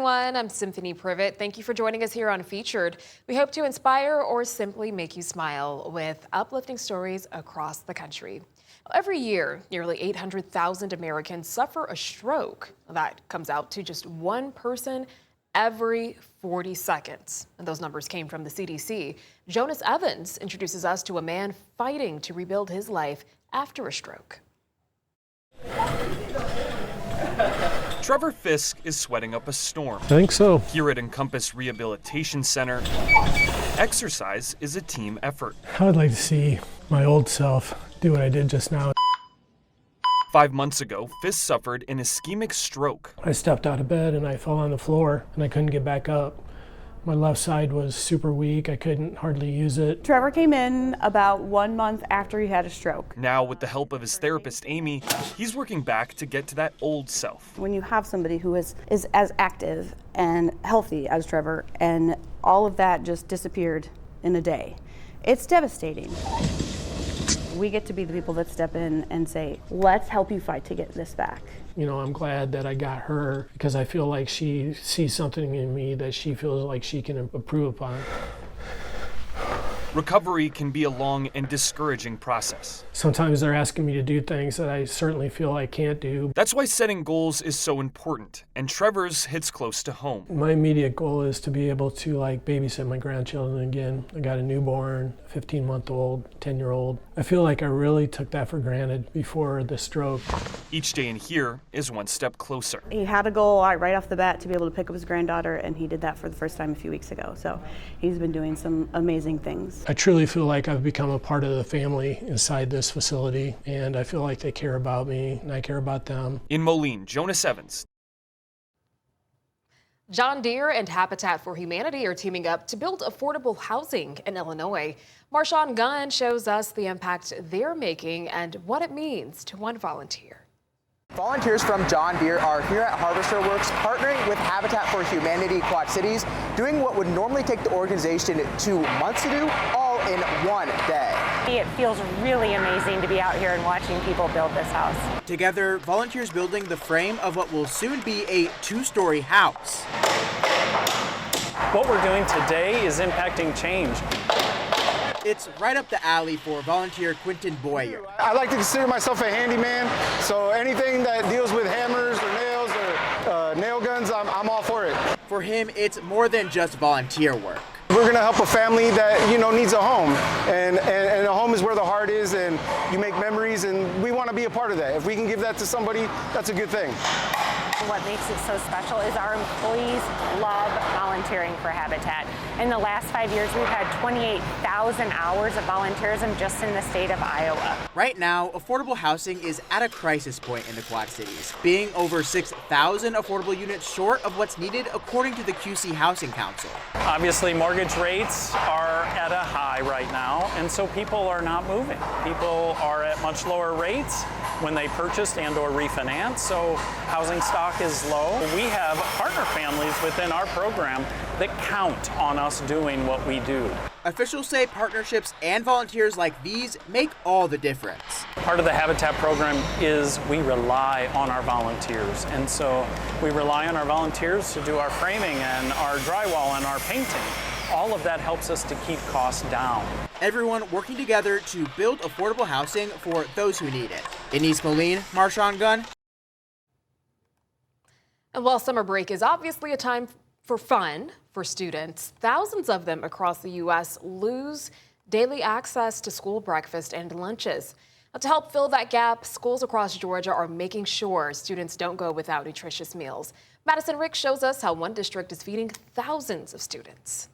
everyone. I'm Symphony Privet. Thank you for joining us here on Featured. We hope to inspire or simply make you smile with uplifting stories across the country. Every year, nearly 800,000 Americans suffer a stroke. That comes out to just one person every 40 seconds. And those numbers came from the CDC. Jonas Evans introduces us to a man fighting to rebuild his life after a stroke. Trevor Fisk is sweating up a storm. I think so. Here at Encompass Rehabilitation Center, exercise is a team effort. I would like to see my old self do what I did just now. 5 months ago, Fisk suffered an ischemic stroke. I stepped out of bed and I fell on the floor and I couldn't get back up. My left side was super weak. I couldn't hardly use it. Trevor came in about 1 month after he had a stroke. Now, with the help of his therapist, Amy, he's working back to get to that old self. When you have somebody who is as active and healthy as Trevor, and all of that just disappeared in a day, it's devastating. We get to be the people that step in and say, let's help you fight to get this back. You know, I'm glad that I got her because I feel like she sees something in me that she feels like she can improve upon. Recovery can be a long and discouraging process. Sometimes they're asking me to do things that I certainly feel I can't do. That's why setting goals is so important, and Trevor's hits close to home. My immediate goal is to be able to babysit my grandchildren again. I got a newborn, 15-month-old, 10-year-old. I feel like I really took that for granted before the stroke. Each day in here is one step closer. He had a goal right off the bat to be able to pick up his granddaughter, and he did that for the first time a few weeks ago. So he's been doing some amazing things. I truly feel like I've become a part of the family inside this facility, and I feel like they care about me and I care about them. In Moline, Jonas Evans. John Deere and Habitat for Humanity are teaming up to build affordable housing in Illinois. Marshawn Gunn shows us the impact they're making and what it means to one volunteer. Volunteers from John Deere are here at Harvester Works partnering with Habitat for Humanity Quad Cities, doing what would normally take the organization 2 months to do, all in one day. It feels really amazing to be out here and watching people build this house. Together, volunteers building the frame of what will soon be a 2-story house. What we're doing today is impacting change. It's right up the alley for volunteer Quentin Boyer. I like to consider myself a handyman, so anything that deals with hammers or nails or nail guns, I'm all for it. For him, it's more than just volunteer work. We're going to help a family that, needs a home, and a home is where the heart is, and you make memories, and we want to be a part of that. If we can give that to somebody, that's a good thing. What makes it so special is our employees love volunteering for Habitat. In the last 5 years, we've had 28,000 hours of volunteerism just in the state of Iowa. Right now, affordable housing is at a crisis point in the Quad Cities, being over 6,000 affordable units short of what's needed according to the QC Housing Council. Obviously, mortgage rates are at a high right now, and so people are not moving. People are at much lower rates when they purchased and or refinance, so housing stock is low. We have partner families within our program that count on us doing what we do. Officials say partnerships and volunteers like these make all the difference. Part of the Habitat program is we rely on our volunteers, and so we rely on our volunteers to do our framing and our drywall and our painting. All of that helps us to keep costs down. Everyone working together to build affordable housing for those who need it. In East Moline, Marshawn Gunn. And while summer break is obviously a time for fun for students, thousands of them across the U.S. lose daily access to school breakfast and lunches. Now, to help fill that gap, schools across Georgia are making sure students don't go without nutritious meals. Madison Rick shows us how one district is feeding thousands of students.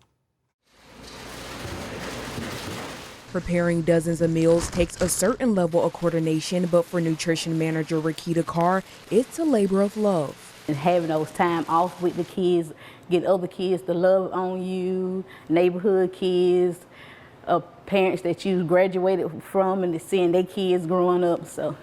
Preparing dozens of meals takes a certain level of coordination, but for nutrition manager Rakita Carr, it's a labor of love. And having those time off with the kids, get other kids to love on you, neighborhood kids, parents that you graduated from and seeing their kids growing up, so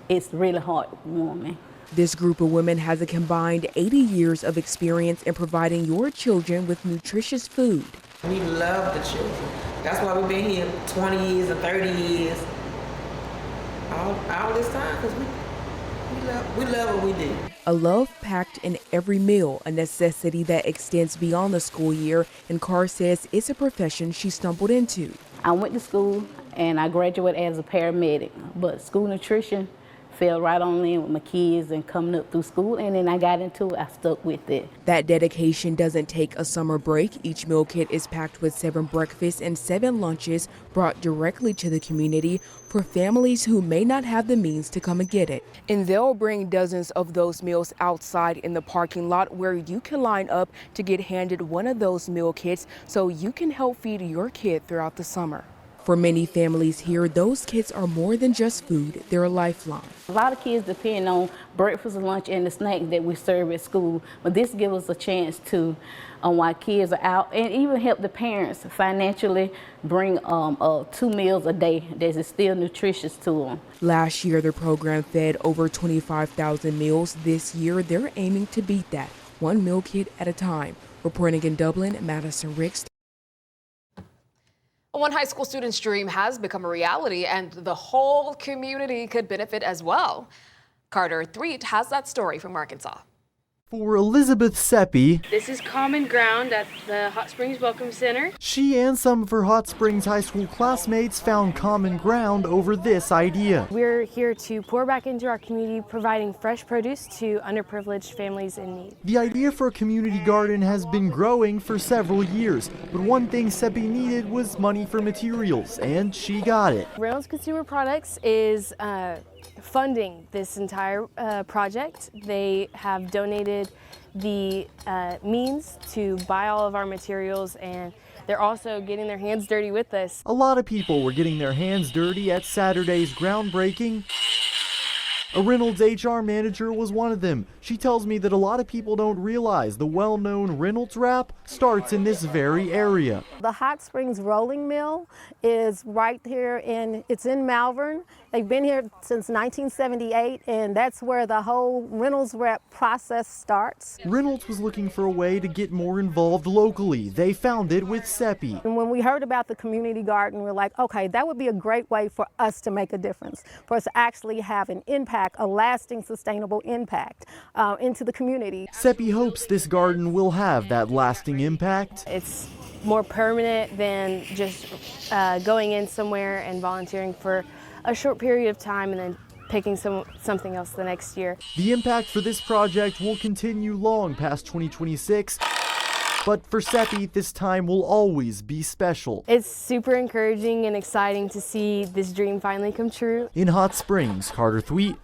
it's really heartwarming. This group of women has a combined 80 years of experience in providing your children with nutritious food. We love the children. That's why we've been here 20 years and 30 years, all this time, because we love what we do. A love packed in every meal, a necessity that extends beyond the school year, and Carr says it's a profession she stumbled into. I went to school and I graduated as a paramedic, but school nutrition fell right on in with my kids and coming up through school, and then I got into it, I stuck with it. That dedication doesn't take a summer break. Each meal kit is packed with 7 breakfasts and 7 lunches brought directly to the community for families who may not have the means to come and get it. And they'll bring dozens of those meals outside in the parking lot where you can line up to get handed one of those meal kits so you can help feed your kid throughout the summer. For many families here, those kits are more than just food, they're a lifeline. A lot of kids depend on breakfast, lunch, and the snacks that we serve at school, but this gives us a chance to, while kids are out, and even help the parents financially bring 2 meals a day that is still nutritious to them. Last year, the program fed over 25,000 meals. This year, they're aiming to beat that, 1 meal kit at a time. Reporting in Dublin, Madison Ricks. One high school student's dream has become a reality, and the whole community could benefit as well. Carter Threet has that story from Arkansas. For Elizabeth Seppi, this is Common Ground at the Hot Springs Welcome Center. She and some of her Hot Springs High School classmates found common ground over this idea. We're here to pour back into our community, providing fresh produce to underprivileged families in need. The idea for a community garden has been growing for several years, but one thing Seppi needed was money for materials, and she got it. Reynolds Consumer Products is funding this entire project. They have donated the means to buy all of our materials, and they're also getting their hands dirty with us. A lot of people were getting their hands dirty at Saturday's groundbreaking. A Reynolds HR manager was one of them. She tells me that a lot of people don't realize the well-known Reynolds wrap starts in this very area. The Hot Springs Rolling Mill is right here it's in Malvern. They've been here since 1978, and that's where the whole Reynolds wrap process starts. Reynolds was looking for a way to get more involved locally. They found it with Seppi. And when we heard about the community garden, we're like, okay, that would be a great way for us to make a difference, for us to actually have an impact, a lasting, sustainable impact into the community. Seppi hopes this garden will have that lasting impact. It's more permanent than just going in somewhere and volunteering for a short period of time and then picking something else the next year. The impact for this project will continue long past 2026. But for Seppi, this time will always be special. It's super encouraging and exciting to see this dream finally come true. In Hot Springs, Carter Thweet.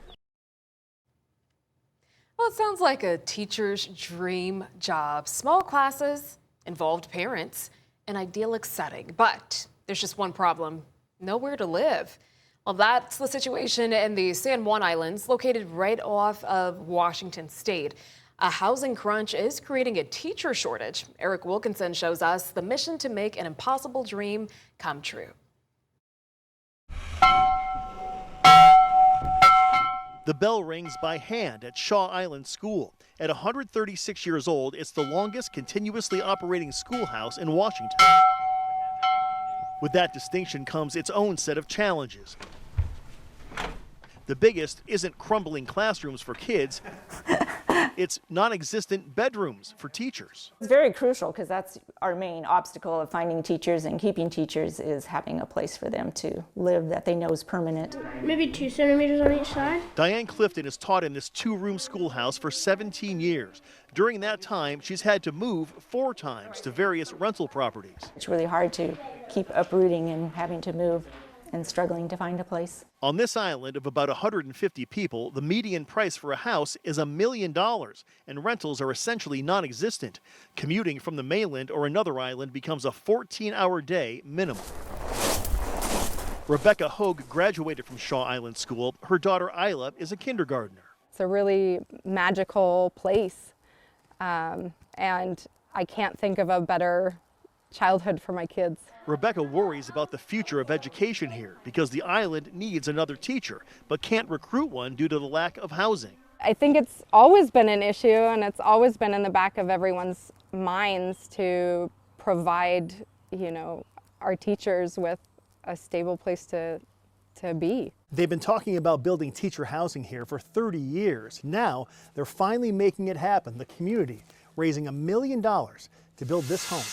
Well, it sounds like a teacher's dream job. Small classes, involved parents, an idyllic setting. But there's just one problem: nowhere to live. Well, that's the situation in the San Juan Islands, located right off of Washington State. A housing crunch is creating a teacher shortage. Eric Wilkinson shows us the mission to make an impossible dream come true. The bell rings by hand at Shaw Island School. At 136 years old, it's the longest continuously operating schoolhouse in Washington. With that distinction comes its own set of challenges. The biggest isn't crumbling classrooms for kids. It's non-existent bedrooms for teachers. It's very crucial because that's our main obstacle of finding teachers and keeping teachers, is having a place for them to live that they know is permanent. Maybe 2 centimeters on each side. Diane Clifton has taught in this 2-room schoolhouse for 17 years. During that time, she's had to move 4 times to various rental properties. It's really hard to keep uprooting and having to move and struggling to find a place. On this island of about 150 people, the median price for a house is $1 million, and rentals are essentially non-existent. Commuting from the mainland or another island becomes a 14-hour day minimum. Rebecca Hogue graduated from Shaw Island School. Her daughter Isla is a kindergartner. It's a really magical place, and I can't think of a better childhood for my kids. Rebecca worries about the future of education here because the island needs another teacher, but can't recruit one due to the lack of housing. I think it's always been an issue, and it's always been in the back of everyone's minds to provide, our teachers with a stable place to to be. They've been talking about building teacher housing here for 30 years. Now they're finally making it happen. The community raising $1 million to build this home.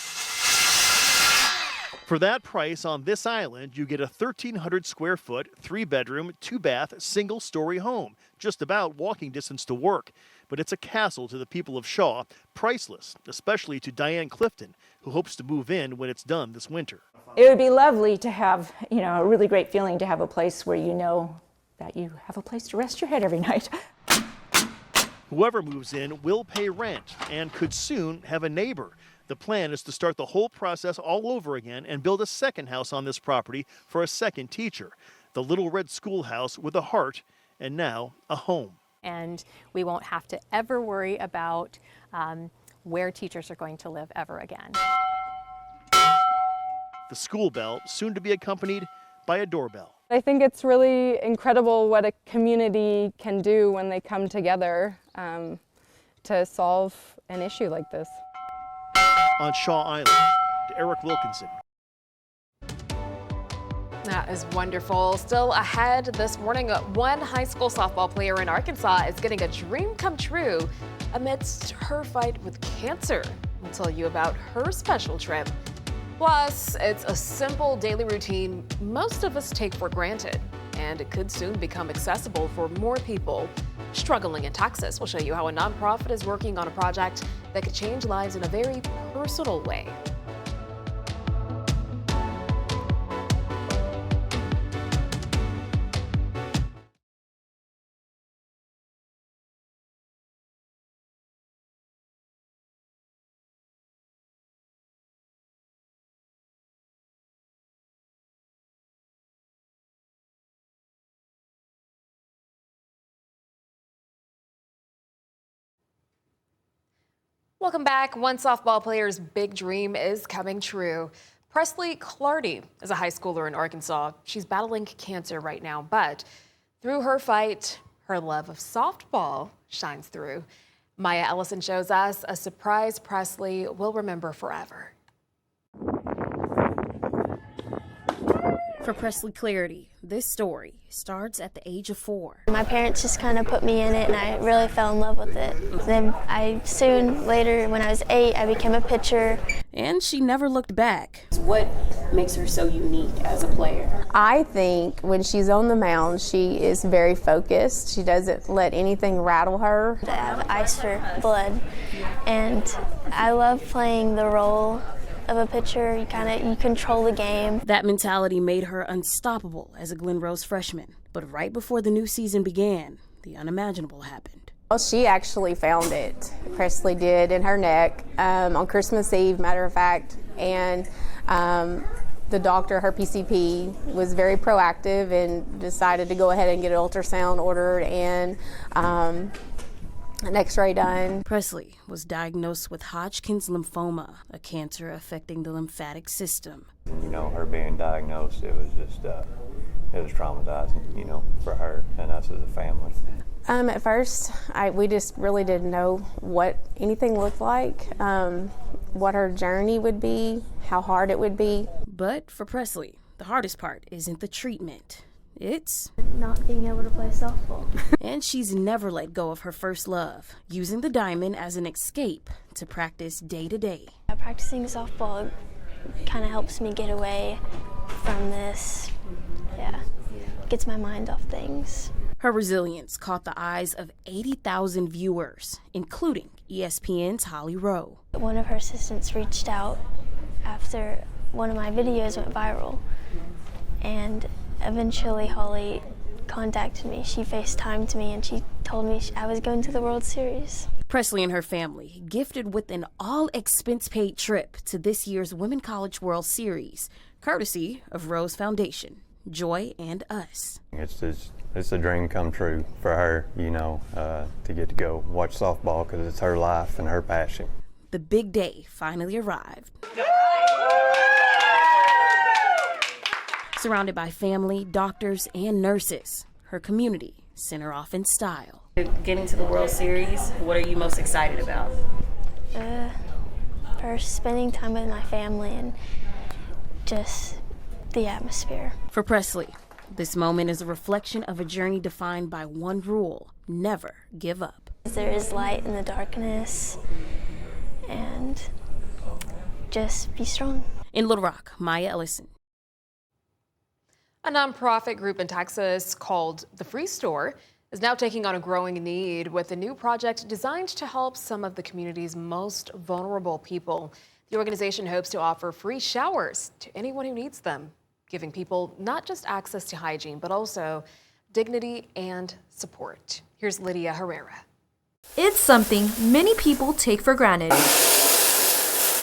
For that price on this island, you get a 1,300 square foot, 3-bedroom, 2-bath, single-story home, just about walking distance to work. But it's a castle to the people of Shaw, priceless, especially to Diane Clifton, who hopes to move in when it's done this winter. It would be lovely to have, a really great feeling to have a place where you know that you have a place to rest your head every night. Whoever moves in will pay rent and could soon have a neighbor. The plan is to start the whole process all over again and build a second house on this property for a second teacher. The Little Red Schoolhouse with a heart and now a home. And we won't have to ever worry about where teachers are going to live ever again. The school bell soon to be accompanied by a doorbell. I think it's really incredible what a community can do when they come together to solve an issue like this. On Shaw Island, Eric Wilkinson. That is wonderful. Still ahead this morning, one high school softball player in Arkansas is getting a dream come true amidst her fight with cancer. We'll tell you about her special trip. Plus, it's a simple daily routine most of us take for granted, and it could soon become accessible for more people struggling in Texas. We'll show you how a nonprofit is working on a project that could change lives in a very personal way. Welcome back. One softball player's big dream is coming true. Presley Clardy is a high schooler in Arkansas. She's battling cancer right now, but through her fight, her love of softball shines through. Maya Ellison shows us a surprise Presley will remember forever. For Presley Clardy, this story starts at the age of 4. My parents just kind of put me in it and I really fell in love with it. Then later when I was 8, I became a pitcher. And she never looked back. What makes her so unique as a player? I think when she's on the mound, she is very focused. She doesn't let anything rattle her. I have ice for blood and I love playing the role of a pitcher. You control the game. That mentality made her unstoppable as a Glen Rose freshman. But right before the new season began, the unimaginable happened. Well, she actually found it. Presley did in her neck on Christmas Eve, matter of fact. And the doctor, her PCP, was very proactive and decided to go ahead and get an ultrasound ordered and an x-ray done. Presley was diagnosed with Hodgkin's lymphoma, a cancer affecting the lymphatic system. Her being diagnosed, it was just, it was traumatizing, for her and us as a family. At first, we just really didn't know what anything looked like, what her journey would be, how hard it would be. But for Presley, the hardest part isn't the treatment. It's not being able to play softball. And she's never let go of her first love, using the diamond as an escape to practice day to day. Practicing softball kind of helps me get away from this. Yeah, gets my mind off things. Her resilience caught the eyes of 80,000 viewers, including ESPN's Holly Rowe. One of her assistants reached out after one of my videos went viral, and eventually Holly contacted me. She FaceTimed me and she told me I was going to the World Series. Presley and her family gifted with an all-expense-paid trip to this year's Women College World Series, courtesy of Rose Foundation, Joy and Us. It's a dream come true for her, to get to go watch softball because it's her life and her passion. The big day finally arrived. Surrounded by family, doctors, and nurses, her community sent her off in style. Getting to the World Series, what are you most excited about? First, spending time with my family and just the atmosphere. For Presley, This moment is a reflection of a journey defined by one rule: never give up. There is light in the darkness, and just be strong. In Little Rock, Maya Ellison. A nonprofit group in Texas called The Free Store is now taking on a growing need with a new project designed to help some of the community's most vulnerable people. The organization hopes to offer free showers to anyone who needs them, giving people not just access to hygiene, but also dignity and support. Here's Lydia Herrera. It's something many people take for granted.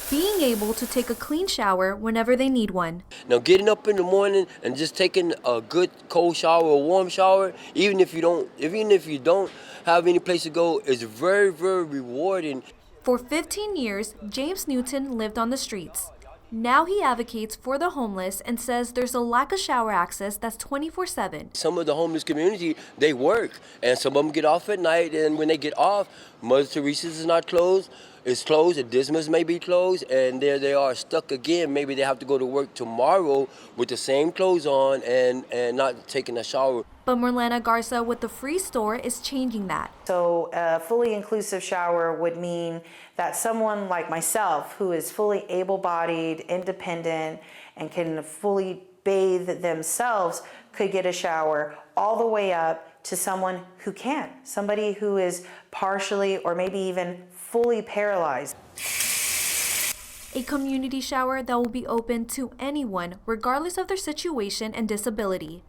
Being able to take a clean shower whenever they need one. Now getting up in the morning and just taking a good cold shower or warm shower, even if you don't have any place to go, is very, very rewarding. For 15 years, James Newton lived on the streets. Now he advocates for the homeless and says there's a lack of shower access that's 24/7. Some of the homeless community, they work, and some of them get off at night, and when they get off, Mother Teresa's is not closed. It's closed, the Dismas may be closed, and there they are stuck again. Maybe they have to go to work tomorrow with the same clothes on and not taking a shower. But Marlena Garza with the Free Store is changing that. So a fully inclusive shower would mean that someone like myself, who is fully able-bodied, independent, and can fully bathe themselves, could get a shower all the way up to someone who can't, somebody who is partially or maybe even fully paralyzed. A community shower that will be open to anyone, regardless of their situation and disability.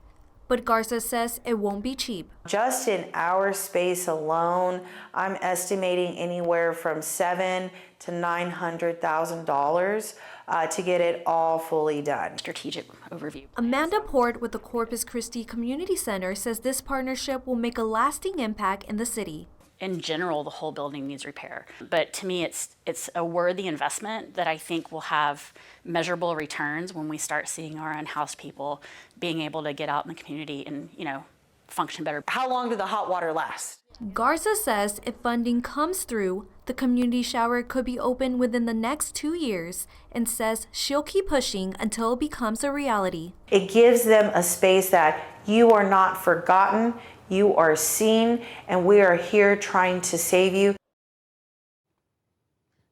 But Garza says it won't be cheap. Just in our space alone, I'm estimating anywhere from $700,000 to $900,000 to get it all fully done. Strategic overview. Amanda Port with the Corpus Christi Community Center says this partnership will make a lasting impact in the city. In general, the whole building needs repair. But to me, it's a worthy investment that I think will have measurable returns when we start seeing our unhoused people being able to get out in the community and, function better. How long did the hot water last? Garza says if funding comes through, the community shower could be open within the next 2 years, and says she'll keep pushing until it becomes a reality. It gives them a space that you are not forgotten, you are seen, and we are here trying to save you.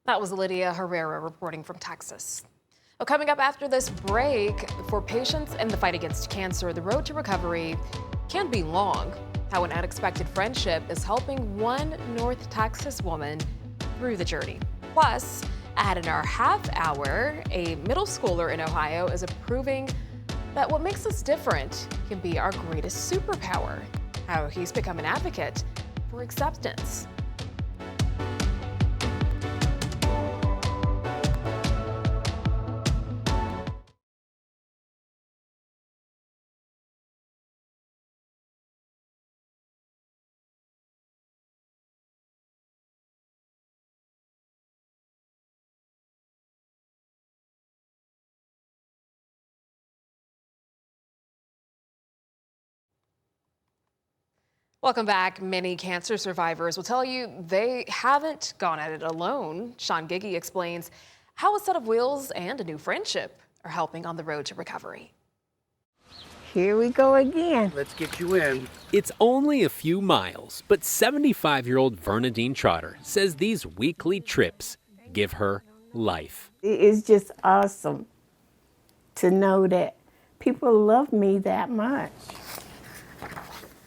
That was Lydia Herrera reporting from Texas. Well, coming up after this break, for patients in the fight against cancer, the road to recovery can be long. How an unexpected friendship is helping one North Texas woman through the journey. Plus, ahead in our half hour, a middle schooler in Ohio is proving that what makes us different can be our greatest superpower. How he's become an advocate for acceptance. Welcome back. Many cancer survivors will tell you they haven't gone at it alone. Sean Giggy explains how a set of wheels and a new friendship are helping on the road to recovery. Here we go again. Let's get you in. It's only a few miles, but 75-year-old Vernadine Trotter says these weekly trips give her life. It's just awesome to know that people love me that much.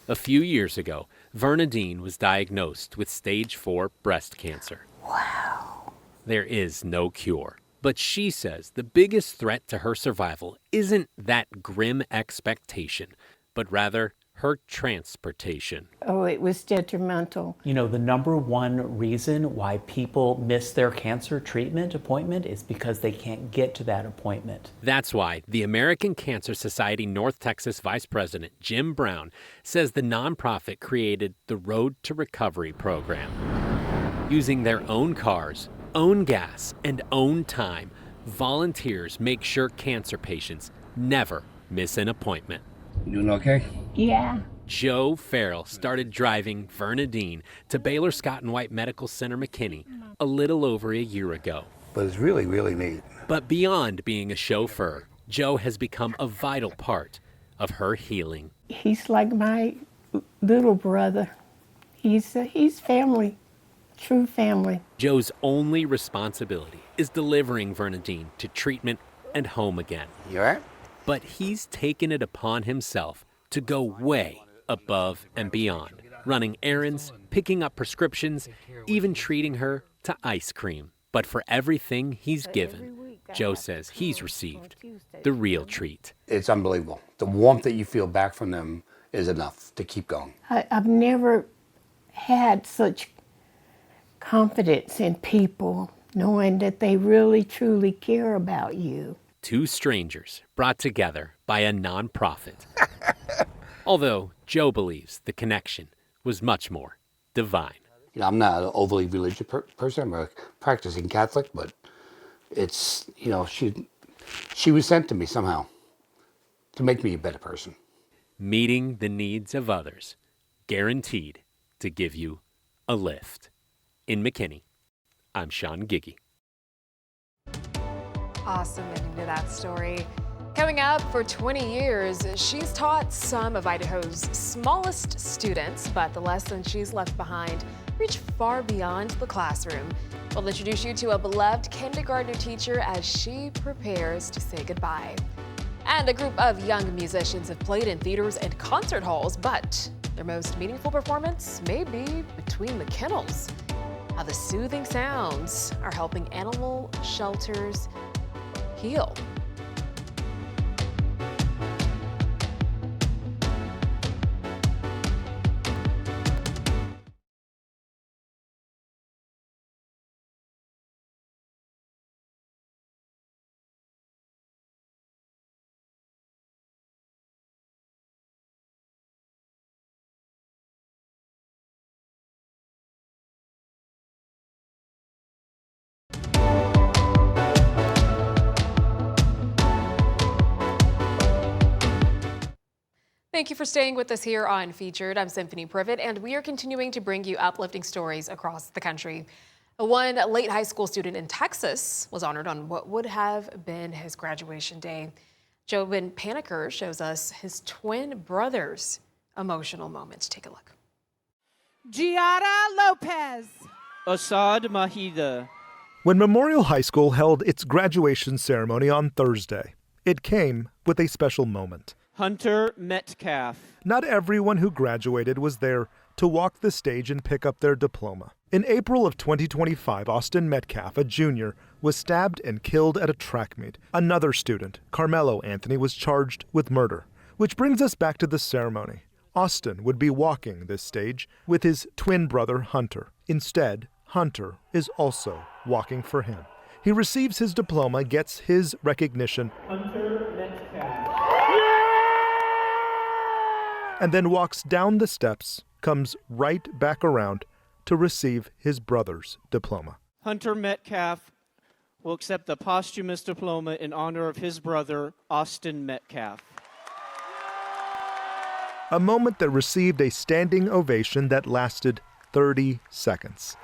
A few years ago, Vernadine was diagnosed with stage 4 breast cancer. Wow. There is no cure, but she says the biggest threat to her survival isn't that grim expectation, but rather her transportation. Oh, it was detrimental. The number one reason why people miss their cancer treatment appointment is because they can't get to that appointment. That's why the American Cancer Society North Texas Vice President Jim Brown says the nonprofit created the Road to Recovery program. Using their own cars, own gas, and own time, volunteers make sure cancer patients never miss an appointment. You doing okay? Yeah. Joe Farrell started driving Vernadine to Baylor Scott and White Medical Center McKinney a little over a year ago. But it's really, really neat. But beyond being a chauffeur, Joe has become a vital part of her healing. He's like my little brother. He's family, true family. Joe's only responsibility is delivering Bernadine to treatment and home again. You all right? But he's taken it upon himself to go way above and beyond, running errands, picking up prescriptions, even treating her to ice cream. But for everything he's given, Joe says he's received the real treat. It's unbelievable. The warmth that you feel back from them is enough to keep going. I've never had such confidence in people, knowing that they really, truly care about you. Two strangers brought together by a nonprofit. Although Joe believes the connection was much more divine. You know, I'm not an overly religious person. I'm a practicing Catholic, but it's, you know, she was sent to me somehow to make me a better person. Meeting the needs of others, guaranteed to give you a lift. In McKinney, I'm Sean Giggy. Awesome ending to that story. Coming up, for 20 years, she's taught some of Idaho's smallest students, but the lessons she's left behind reach far beyond the classroom. We'll introduce you to a beloved kindergarten teacher as she prepares to say goodbye. And a group of young musicians have played in theaters and concert halls, but their most meaningful performance may be between the kennels. How the soothing sounds are helping animal shelters heal. Thank you for staying with us here on Featured. I'm Symphony Privet, and we are continuing to bring you uplifting stories across the country. One late high school student in Texas was honored on what would have been his graduation day. Jobin Paniker shows us his twin brother's emotional moments. Take a look. Giada Lopez. Assad Mahida. When Memorial High School held its graduation ceremony on Thursday, it came with a special moment. Hunter Metcalf. Not everyone who graduated was there to walk the stage and pick up their diploma. In April of 2025, Austin Metcalf, a junior, was stabbed and killed at a track meet. Another student, Carmelo Anthony, was charged with murder. Which brings us back to the ceremony. Austin would be walking this stage with his twin brother, Hunter. Instead, Hunter is also walking for him. He receives his diploma, gets his recognition, Hunter Metcalf. and then walks down the steps, comes right back around to receive his brother's diploma. Hunter Metcalf will accept the posthumous diploma in honor of his brother, Austin Metcalf. A moment that received a standing ovation that lasted 30 seconds.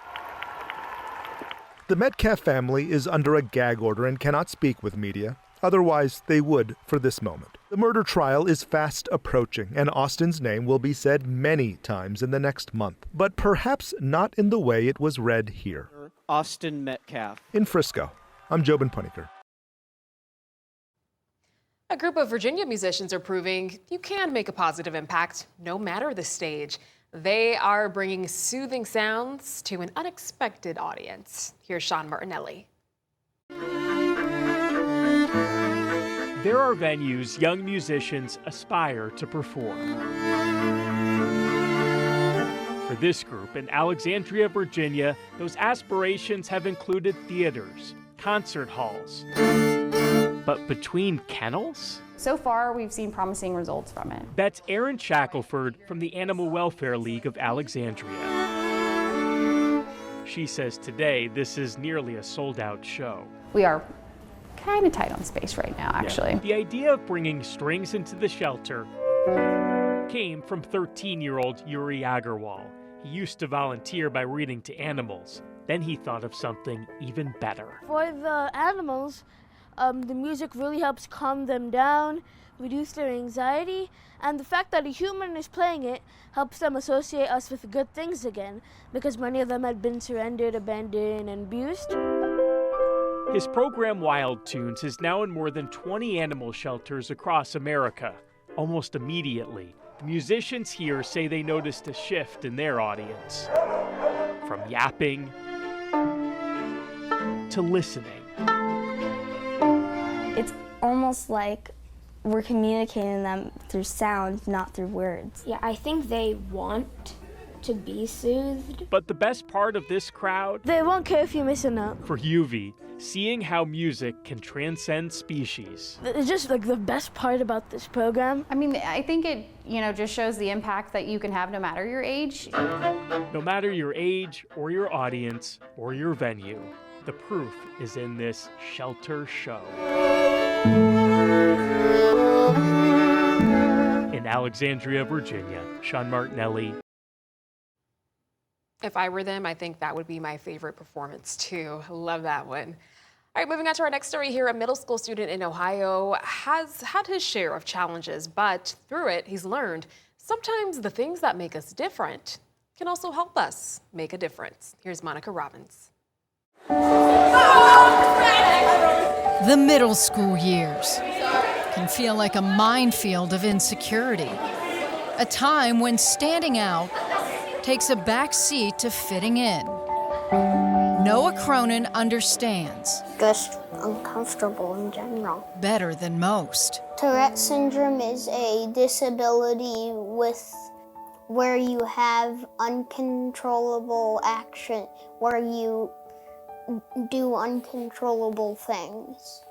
The Metcalf family is under a gag order and cannot speak with media. Otherwise, they would for this moment. The murder trial is fast approaching, and Austin's name will be said many times in the next month, but perhaps not in the way it was read here. Austin Metcalf. In Frisco, I'm Jobin Paniker. A group of Virginia musicians are proving you can make a positive impact, no matter the stage. They are bringing soothing sounds to an unexpected audience. Here's Sean Martinelli. There are venues young musicians aspire to perform. For this group in Alexandria, Virginia, those aspirations have included theaters, concert halls. But between kennels? So far, we've seen promising results from it. That's Erin Shackelford from the Animal Welfare League of Alexandria. She says today this is nearly a sold-out show. We are kind of tight on space right now, actually. Yeah. The idea of bringing strings into the shelter came from 13-year-old Yuri Agarwal. He used to volunteer by reading to animals. Then he thought of something even better. For the animals, The music really helps calm them down, reduce their anxiety, and the fact that a human is playing it helps them associate us with good things again, because many of them had been surrendered, abandoned, and abused. His program Wild Tunes is now in more than 20 animal shelters across America. Almost immediately, the musicians here say they noticed a shift in their audience. From yapping to listening. It's almost like we're communicating them through sound, not through words. Yeah, I think they want to be soothed. But the best part of this crowd? They won't care if you miss a note. For Yuvi, seeing how music can transcend species. It's just like the best part about this program. I mean, I think it, just shows the impact that you can have no matter your age. No matter your age or your audience or your venue, the proof is in this shelter show. In Alexandria, Virginia, Sean Martinelli. If I were them, I think that would be my favorite performance too. Love that one. All right, moving on to our next story here. A middle school student in Ohio has had his share of challenges, but through it, he's learned sometimes the things that make us different can also help us make a difference. Here's Monica Robbins. The middle school years can feel like a minefield of insecurity, a time when standing out takes a back seat to fitting in. Noah Cronin understands. Just uncomfortable in general. Better than most. Tourette syndrome is a disability where you have uncontrollable action, where you do uncontrollable things,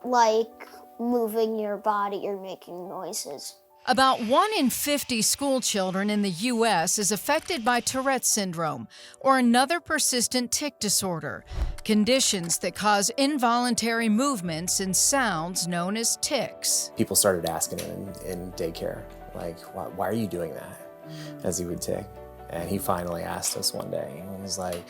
like moving your body or making noises. About 1 in 50 school children in the U.S. is affected by Tourette syndrome or another persistent tic disorder, conditions that cause involuntary movements and sounds known as tics. People started asking him in daycare, like, why are you doing that? As he would tic. And he finally asked us one day, and he was like,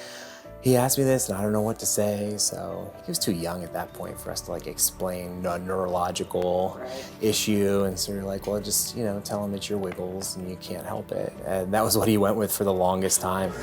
he asked me this and I don't know what to say, so he was too young at that point for us to explain a neurological issue, and so we were like, well, just tell him it's your wiggles and you can't help it. And that was what he went with for the longest time.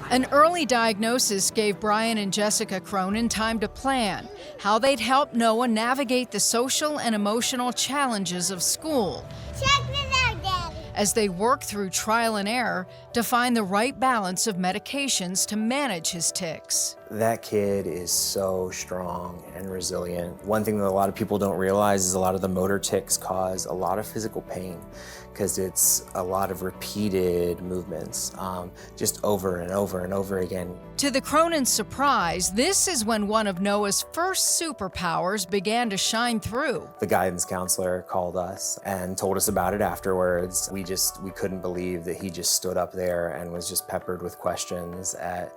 An early diagnosis gave Brian and Jessica Cronin time to plan how they'd help Noah navigate the social and emotional challenges of school. Check this out, Daddy. As they work through trial and error to find the right balance of medications to manage his tics. That kid is so strong and resilient. One thing that a lot of people don't realize is a lot of the motor tics cause a lot of physical pain because it's a lot of repeated movements, just over and over and over again. To the Cronin's surprise, this is when one of Noah's first superpowers began to shine through. The guidance counselor called us and told us about it afterwards. We couldn't believe that he just stood up there and was just peppered with questions at,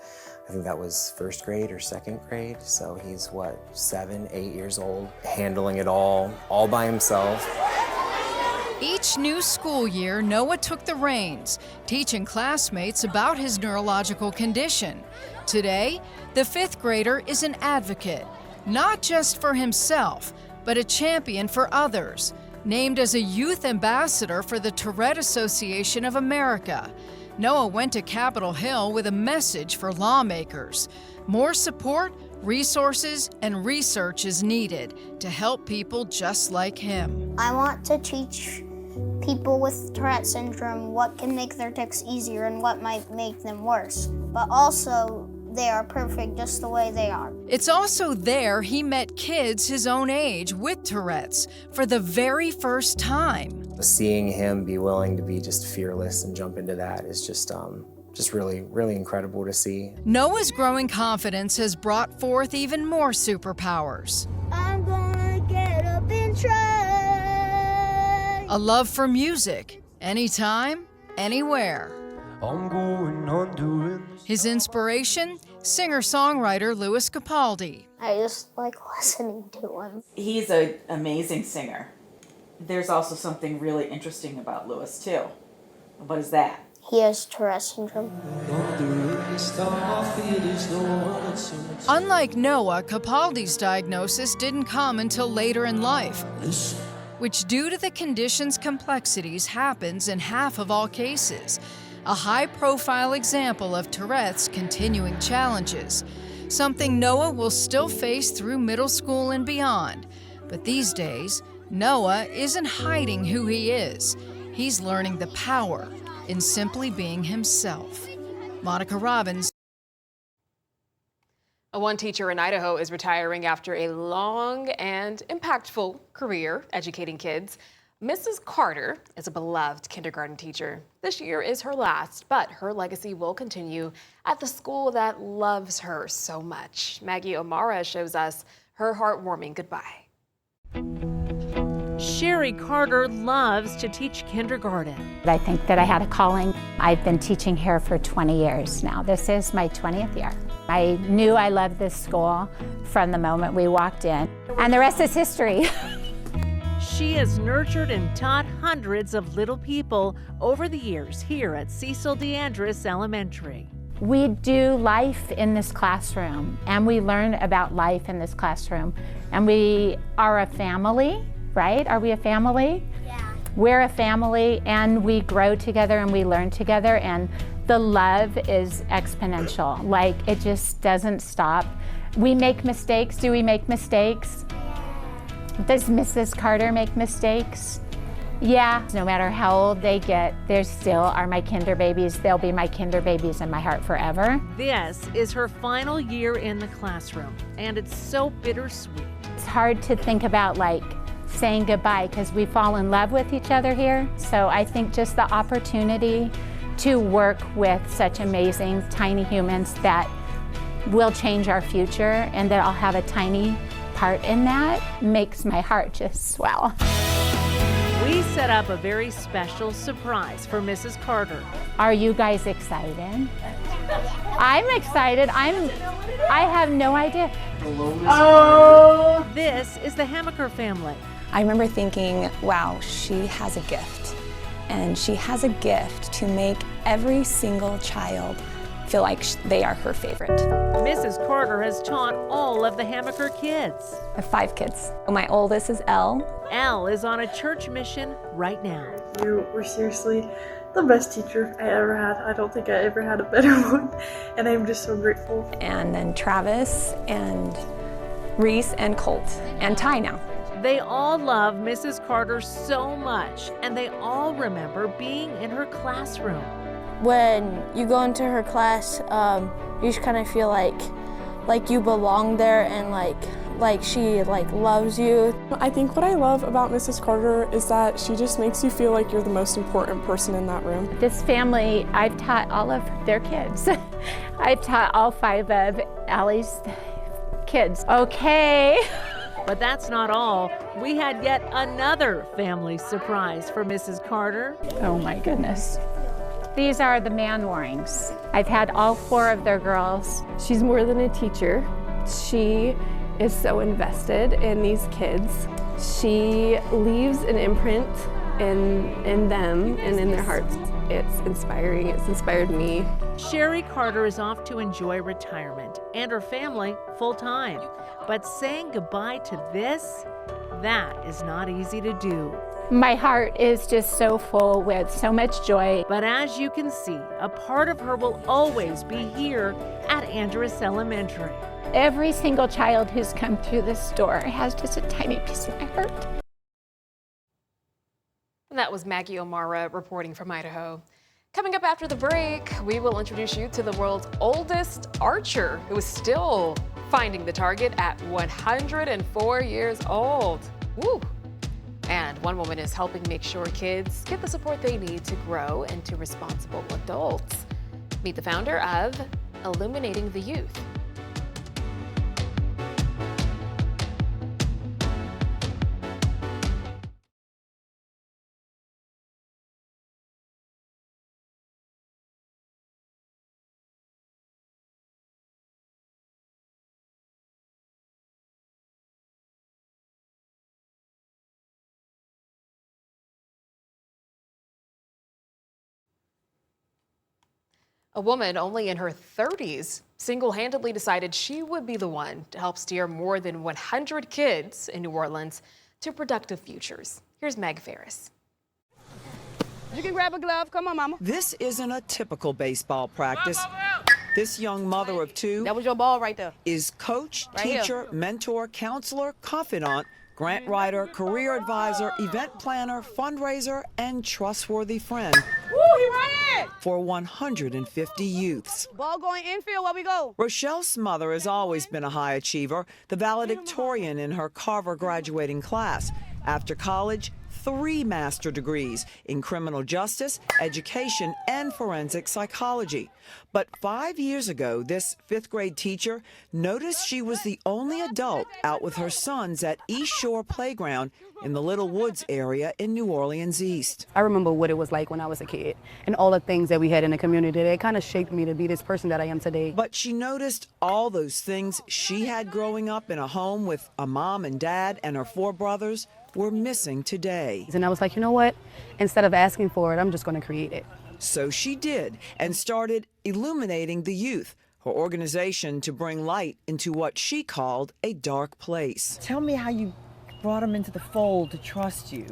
I think that was first grade or second grade. So he's 7, 8 years old, handling it all by himself. Each new school year, Noah took the reins, teaching classmates about his neurological condition. Today, the 5th grader is an advocate, not just for himself, but a champion for others, named as a youth ambassador for the Tourette Association of America. Noah went to Capitol Hill with a message for lawmakers. More support, resources, and research is needed to help people just like him. I want to teach people with Tourette syndrome what can make their tics easier and what might make them worse, but also they are perfect just the way they are. It's also there he met kids his own age with Tourette's for the very first time. Seeing him be willing to be just fearless and jump into that is just really, really incredible to see. Noah's growing confidence has brought forth even more superpowers. I'm gonna get up and try. A love for music, anytime, anywhere. I'm going on doing this. His inspiration, singer-songwriter Louis Capaldi. I just like listening to him. He's an amazing singer. There's also something really interesting about Louis, too. What is that? he has Tourette syndrome. Unlike Noah, Capaldi's diagnosis didn't come until later in life, which due to the condition's complexities happens in half of all cases. A high-profile example of Tourette's continuing challenges, something Noah will still face through middle school and beyond. But these days, Noah isn't hiding who he is. He's learning the power in simply being himself. Monica Robbins. One teacher in Idaho is retiring after a long and impactful career educating kids. Mrs. Carter is a beloved kindergarten teacher. This year is her last, but her legacy will continue at the school that loves her so much. Maggie O'Mara shows us her heartwarming goodbye. Sherry Carter loves to teach kindergarten. I think that I had a calling. I've been teaching here for 20 years now. This is my 20th year. I knew I loved this school from the moment we walked in, and the rest is history. She has nurtured and taught hundreds of little people over the years here at Cecil DeAndres Elementary. We do life in this classroom, and we learn about life in this classroom. And we are a family, right? Are we a family? Yeah. We're a family, and we grow together and we learn together, and the love is exponential. Like, it just doesn't stop. We make mistakes. Do we make mistakes? Does Mrs. Carter make mistakes? Yeah. No matter how old they get, they still are my kinder babies. They'll be my kinder babies in my heart forever. This is her final year in the classroom, and it's so bittersweet. It's hard to think about like saying goodbye because we fall in love with each other here. So I think just the opportunity to work with such amazing tiny humans that will change our future and that I'll have a tiny part in that makes my heart just swell. We set up a very special surprise for Mrs. Carter. Are you guys excited? I'm excited. I have no idea. Oh! This is the Hammaker family. I remember thinking, wow, she has a gift. And she has a gift to make every single child feel like they are her favorite. Mrs. Carter has taught all of the Hammaker kids. I have 5 kids. My oldest is Elle. Elle is on a church mission right now. You were seriously the best teacher I ever had. I don't think I ever had a better one, and I'm just so grateful. And then Travis and Reese and Colt and Ty now. They all love Mrs. Carter so much, and they all remember being in her classroom. When you go into her class, you just kind of feel like you belong there, and like she loves you. I think what I love about Mrs. Carter is that she just makes you feel like you're the most important person in that room. This family, I've taught all of their kids. I've taught all 5 of Allie's kids. Okay. But that's not all. We had yet another family surprise for Mrs. Carter. Oh my goodness. These are the Manwarings. I've had all 4 of their girls. She's more than a teacher. She is so invested in these kids. She leaves an imprint in them and in their hearts. It's inspiring. It's inspired me. Sherry Carter is off to enjoy retirement and her family full-time. But saying goodbye to this, that is not easy to do. My heart is just so full with so much joy. But as you can see, a part of her will always be here at Andress Elementary. Every single child who's come through this door has just a tiny piece of my heart. And that was Maggie O'Mara reporting from Idaho. Coming up after the break, we will introduce you to the world's oldest archer who is still finding the target at 104 years old. Woo! And one woman is helping make sure kids get the support they need to grow into responsible adults. Meet the founder of Illuminating the Youth. A woman only in her 30s single-handedly decided she would be the one to help steer more than 100 kids in New Orleans to productive futures. Here's Meg Ferris. You can grab a glove. Come on, Mama. This isn't a typical baseball practice. This young mother of two, that was your ball right there, is coach, teacher, mentor, counselor, confidant, grant writer, career advisor, event planner, fundraiser, and trustworthy friend. Woo, he ran it! For 150 youths. Ball going infield, where we go? Rochelle's smother has always been a high achiever, the valedictorian in her Carver graduating class. After college, 3 master degrees in criminal justice, education, and forensic psychology. But 5 years ago, this 5th grade teacher noticed she was the only adult out with her sons at East Shore Playground in the Little Woods area in New Orleans East. I remember what it was like when I was a kid and all the things that we had in the community. It kind of shaped me to be this person that I am today. But she noticed all those things she had growing up in a home with a mom and dad and her 4 brothers were missing today. And I was like, you know what? Instead of asking for it, I'm just going to create it. So she did and started illuminating the youth, her organization to bring light into what she called a dark place. Tell me how you brought them into the fold to trust you.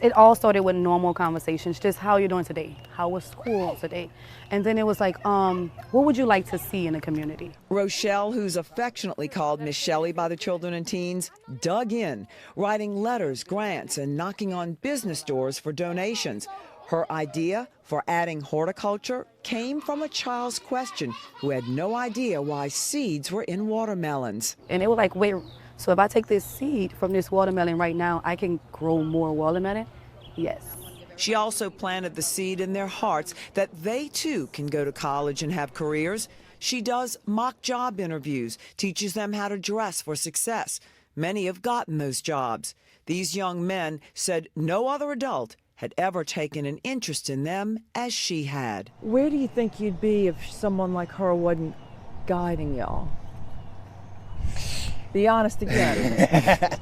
It all started with normal conversations, just how you're doing today, how was school today, and then it was like, what would you like to see in the community? Rochelle, who's affectionately called Miss Shelley by the children and teens, dug in, writing letters, grants, and knocking on business doors for donations. Her idea for adding horticulture came from a child's question who had no idea why seeds were in watermelons. And they were like, wait, so if I take this seed from this watermelon right now, I can grow more watermelon? Yes. She also planted the seed in their hearts that they too can go to college and have careers. She does mock job interviews, teaches them how to dress for success. Many have gotten those jobs. These young men said no other adult had ever taken an interest in them as she had. Where do you think you'd be if someone like her wasn't guiding y'all? Be honest again.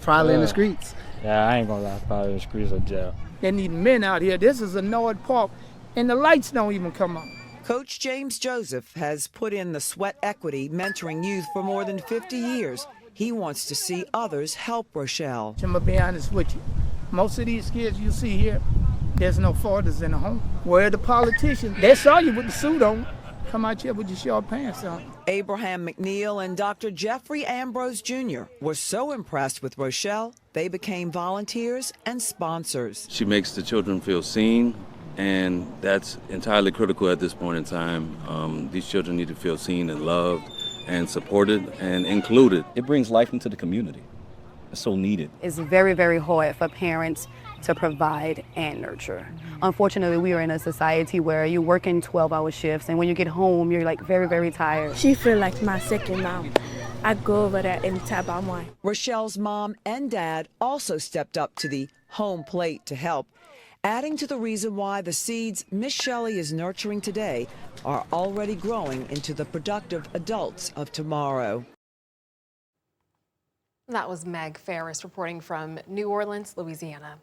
Probably in the streets. Yeah, I ain't gonna lie, probably in the streets or jail. They need men out here. This is a Nord Park, and the lights don't even come on. Coach James Joseph has put in the sweat equity mentoring youth for more than 50 years. He wants to see others help Rochelle. I'm gonna be honest with you. Most of these kids you see here, there's no fathers in the home. Where are the politicians? They saw you with the suit on. Come out here with your short pants on. Abraham McNeil and Dr. Jeffrey Ambrose Jr. were so impressed with Rochelle, they became volunteers and sponsors. She makes the children feel seen, and that's entirely critical at this point in time. These children need to feel seen and loved and supported and included. It brings life into the community. It's so needed. It's very, very hard for parents to provide and nurture. Unfortunately, we are in a society where you're working 12-hour shifts, and when you get home, you're like very, very tired. She feel like my second mom. I go over there anytime I want. Rochelle's mom and dad also stepped up to the home plate to help, adding to the reason why the seeds Miss Shelley is nurturing today are already growing into the productive adults of tomorrow. That was Meg Ferris reporting from New Orleans, Louisiana.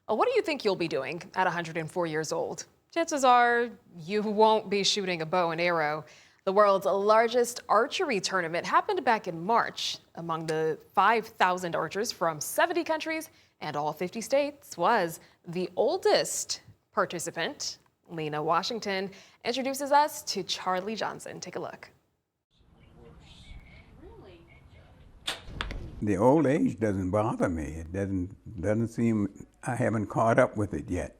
What do you think you'll be doing at 104 years old? Chances are you won't be shooting a bow and arrow. The world's largest archery tournament happened back in March. Among the 5,000 archers from 70 countries and all 50 states was the oldest participant. Lena Washington introduces us to Charlie Johnson. Take a look. The old age doesn't bother me. It doesn't seem, I haven't caught up with it yet,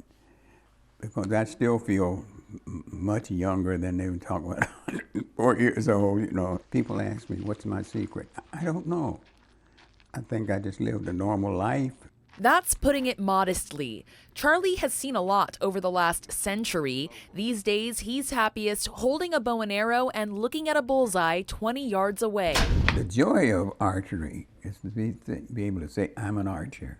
because I still feel much younger than they were talking about 4 years old. You know, people ask me, what's my secret? I don't know. I think I just lived a normal life. That's putting it modestly. Charlie has seen a lot over the last century. These days, he's happiest holding a bow and arrow and looking at a bullseye 20 yards away. The joy of archery is to be able to say, I'm an archer,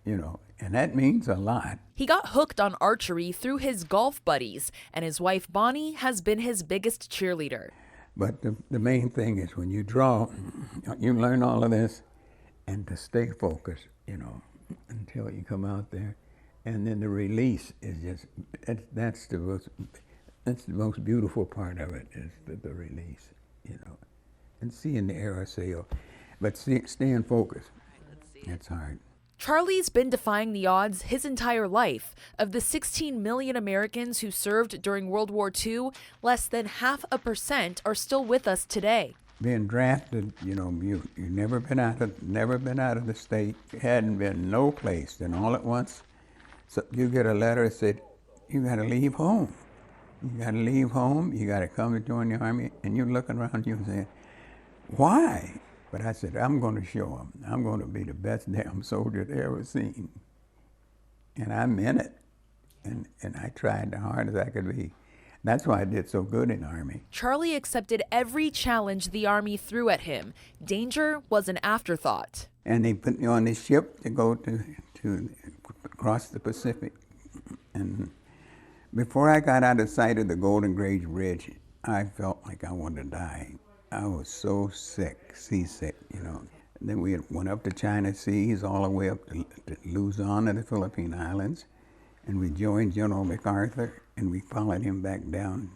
you know, and that means a lot. He got hooked on archery through his golf buddies, and his wife Bonnie has been his biggest cheerleader. But the main thing is when you draw, you learn all of this, and to stay focused, you know, until you come out there And then the release is just, that's the most beautiful part of it, is the release, you know. And seeing the error sail, but staying focused, that's hard. Charlie's been defying the odds his entire life. Of the 16 million Americans who served during World War II, less than 0.5% are still with us today. Being drafted, you know, you never been out of the state, hadn't been no place, and all at once, so you get a letter that said, you got to leave home. You got to leave home. You got to come and join the Army, and you're looking around you and saying, why? But I said, I'm going to show them. I'm going to be the best damn soldier they ever seen. And I meant it. And I tried the hardest I could be. That's why I did so good in the Army. Charlie accepted every challenge the Army threw at him. Danger was an afterthought. And they put me on this ship to go to across the Pacific. And before I got out of sight of the Golden Gate Bridge, I felt like I wanted to die. I was so sick, seasick, you know. And then we went up the China Seas, all the way up to Luzon and the Philippine Islands, and we joined General MacArthur, and we followed him back down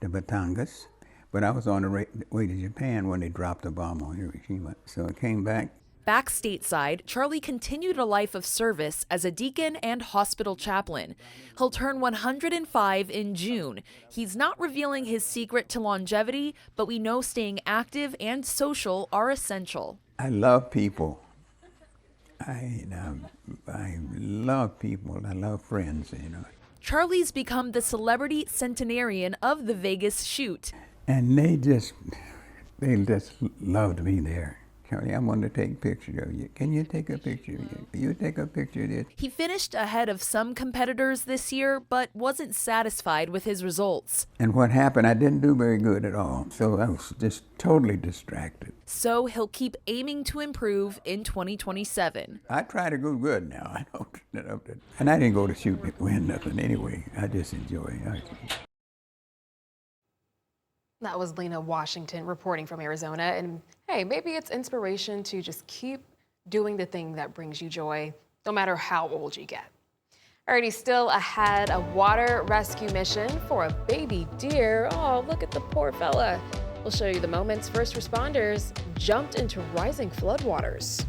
to Batangas. But I was on the way to Japan when they dropped the bomb on Hiroshima, so I came back. Back stateside, Charlie continued a life of service as a deacon and hospital chaplain. He'll turn 105 in June. He's not revealing his secret to longevity, but we know staying active and social are essential. I love people. I love people. I love friends, you know. Charlie's become the celebrity centenarian of the Vegas shoot. And they just loved me there. Charlie, I want to take a picture of you. Can you take a picture of you? Can you take a picture of this? He finished ahead of some competitors this year, but wasn't satisfied with his results. And what happened, I didn't do very good at all. So I was just totally distracted. So he'll keep aiming to improve in 2027. I try to go good now. And I didn't go to shoot to win nothing anyway. I just enjoy it. That was Lena Washington reporting from Arizona. And hey, maybe it's inspiration to just keep doing the thing that brings you joy, no matter how old you get. Alrighty, still ahead, a water rescue mission for a baby deer. Oh, look at the poor fella. We'll show you the moments first responders jumped into rising floodwaters.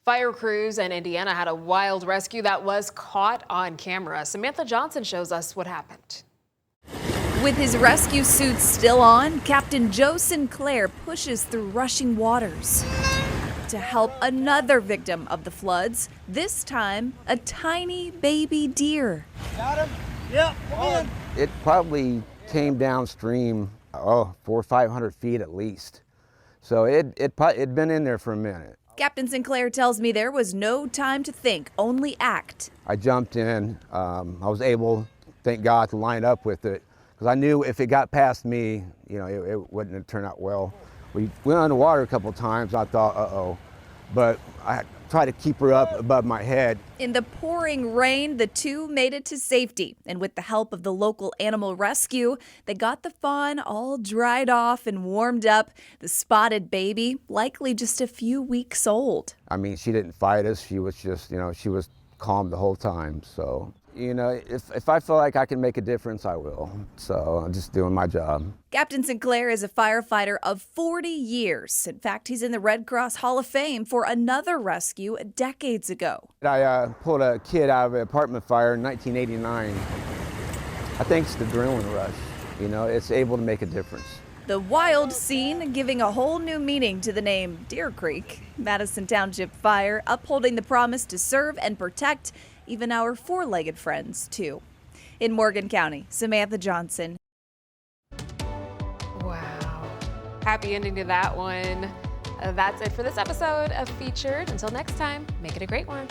Fire crews in Indiana had a wild rescue that was caught on camera. Samantha Johnson shows us what happened. With his rescue suit still on, Captain Joe Sinclair pushes through rushing waters to help another victim of the floods, this time a tiny baby deer. Got him? Yep, come in. It probably came downstream, 400 or 500 feet at least. So it'd been in there for a minute. Captain Sinclair tells me there was no time to think, only act. I jumped in. I was able, thank God, to line up with it because I knew if it got past me, you know, it wouldn't have turned out well. We went underwater a couple of times. I thought, uh-oh, but I tried to keep her up above my head. In the pouring rain, the two made it to safety. And with the help of the local animal rescue, they got the fawn all dried off and warmed up. The spotted baby, likely just a few weeks old. I mean, she didn't fight us. She was just, you know, she was calm the whole time. So, you know, if I feel like I can make a difference, I will. So I'm just doing my job. Captain Sinclair is a firefighter of 40 years. In fact, he's in the Red Cross Hall of Fame for another rescue decades ago. I pulled a kid out of an apartment fire in 1989. I think it's the adrenaline rush. You know, it's able to make a difference. The wild scene giving a whole new meaning to the name Deer Creek. Madison Township Fire upholding the promise to serve and protect even our four-legged friends, too. In Morgan County, Samantha Johnson. Wow. Happy ending to that one. That's it for this episode of Featured. Until next time, make it a great one.